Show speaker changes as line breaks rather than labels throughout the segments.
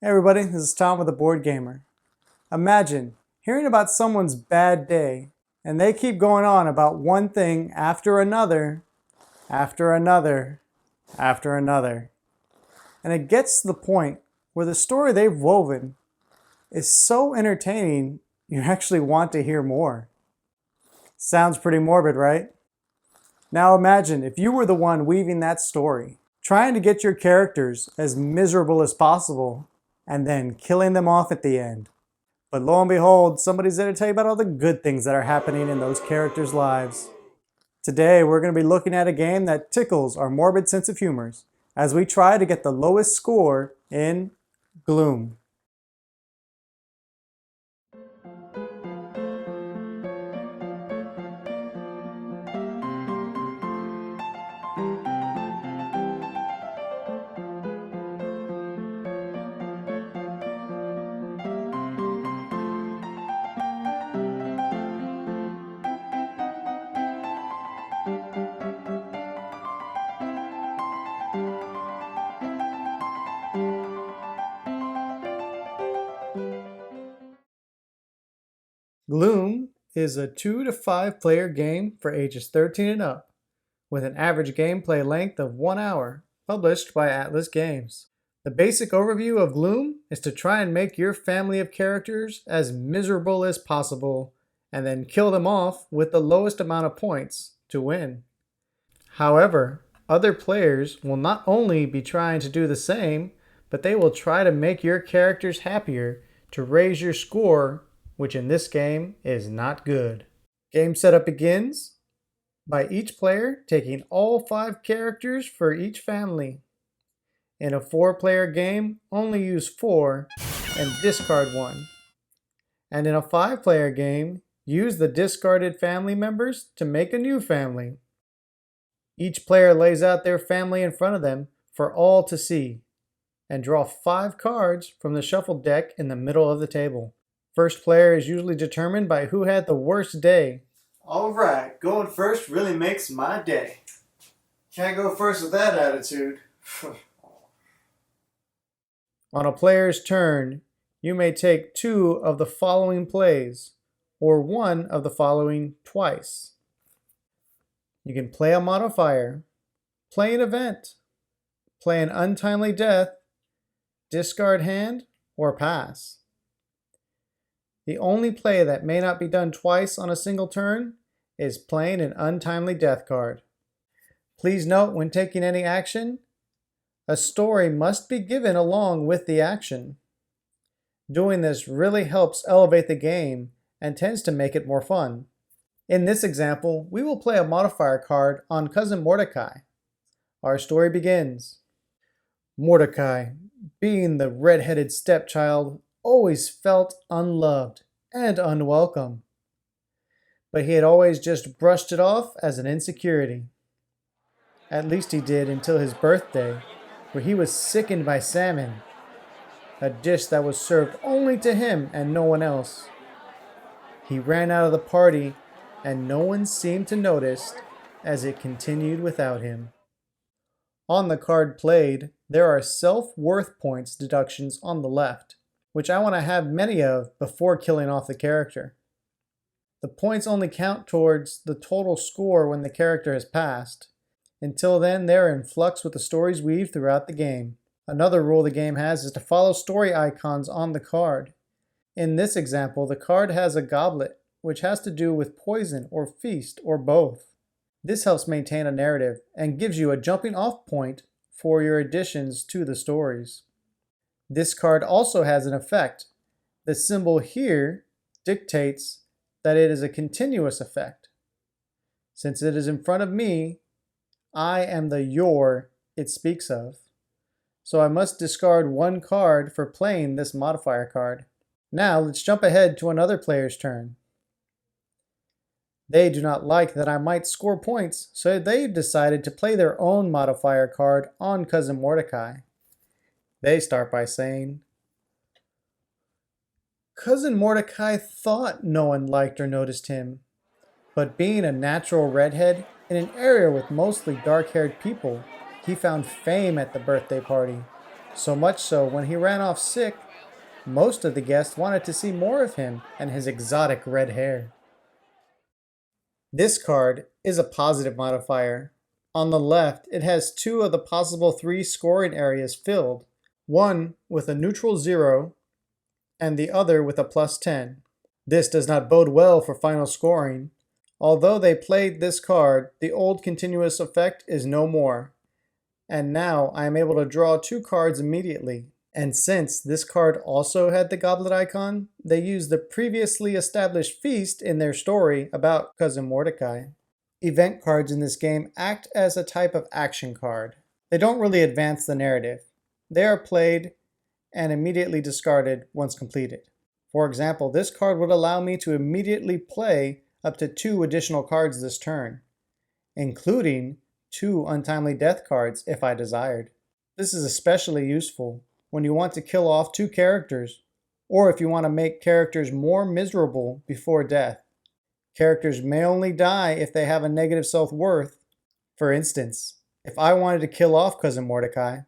Hey everybody, this is Tom with The Board Gamer. Imagine hearing about someone's bad day and they keep going on about one thing after another, after another, after another. And it gets to the point where the story they've woven is so entertaining you actually want to hear more. Sounds pretty morbid, right? Now imagine if you were the one weaving that story, trying to get your characters as miserable as possible and then killing them off at the end. But lo and behold, somebody's there to tell you about all the good things that are happening in those characters' lives. Today, we're going to be looking at a game that tickles our morbid sense of humor as we try to get the lowest score in Gloom. Gloom is a 2 to 5 player game for ages 13 and up, with an average gameplay length of 1 hour, published by Atlas Games. The basic overview of Gloom is to try and make your family of characters as miserable as possible, and then kill them off with the lowest amount of points to win. However, other players will not only be trying to do the same, but they will try to make your characters happier to raise your score, which in this game is not good. Game setup begins by each player taking all 5 characters for each family. In a 4-player game, only use 4 and discard 1. And in a 5-player game, use the discarded family members to make a new family. Each player lays out their family in front of them for all to see, and draw 5 cards from the shuffle deck in the middle of the table. First player is usually determined by who had the worst day. Alright, going first really makes my day. Can't go first with that attitude. On a player's turn, you may take 2 of the following plays, or 1 of the following twice. You can play a modifier, play an event, play an untimely death, discard hand, or pass. The only play that may not be done twice on a single turn is playing an untimely death card. Please note when taking any action, a story must be given along with the action. Doing this really helps elevate the game and tends to make it more fun. In this example, we will play a modifier card on Cousin Mordecai. Our story begins. Mordecai, being the red-headed stepchild, always felt unloved and unwelcome. But he had always just brushed it off as an insecurity. At least he did until his birthday, where he was sickened by salmon, a dish that was served only to him and no one else. He ran out of the party, and no one seemed to notice as it continued without him. On the card played, there are self-worth points deductions on the left, which I want to have many of before killing off the character. The points only count towards the total score when the character has passed. Until then, they're in flux with the stories weaved throughout the game. Another rule the game has is to follow story icons on the card. In this example, the card has a goblet, which has to do with poison or feast or both. This helps maintain a narrative and gives you a jumping off point for your additions to the stories. This card also has an effect. The symbol here dictates that it is a continuous effect. Since it is in front of me, I am the your it speaks of. So I must discard 1 card for playing this modifier card. Now let's jump ahead to another player's turn. They do not like that I might score points, so they decided to play their own modifier card on Cousin Mordecai. They start by saying, Cousin Mordecai thought no one liked or noticed him, but being a natural redhead in an area with mostly dark-haired people, he found fame at the birthday party. So much so, when he ran off sick, most of the guests wanted to see more of him and his exotic red hair. This card is a positive modifier. On the left, it has 2 of the possible 3 scoring areas filled, one with a neutral 0 and the other with a +10. This does not bode well for final scoring. Although they played this card, the old continuous effect is no more. And now I am able to draw 2 cards immediately. And since this card also had the goblet icon, they used the previously established feast in their story about Cousin Mordecai. Event cards in this game act as a type of action card. They don't really advance the narrative. They are played and immediately discarded once completed. For example, this card would allow me to immediately play up to 2 additional cards this turn, including 2 untimely death cards if I desired. This is especially useful when you want to kill off 2 characters, or if you want to make characters more miserable before death. Characters may only die if they have a negative self-worth. For instance, if I wanted to kill off Cousin Mordecai,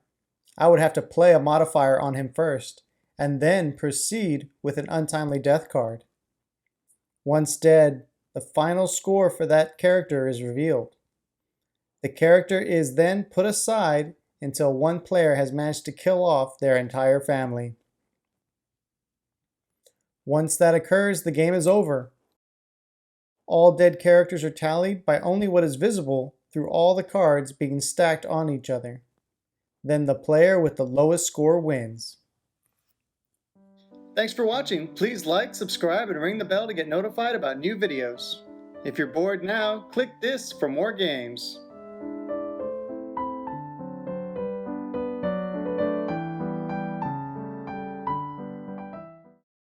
I would have to play a modifier on him first, and then proceed with an untimely death card. Once dead, the final score for that character is revealed. The character is then put aside until one player has managed to kill off their entire family. Once that occurs, the game is over. All dead characters are tallied by only what is visible through all the cards being stacked on each other. Then the player with the lowest score wins. Thanks for watching. Please like, subscribe, and ring the bell to get notified about new videos. If you're bored now, click this for more games.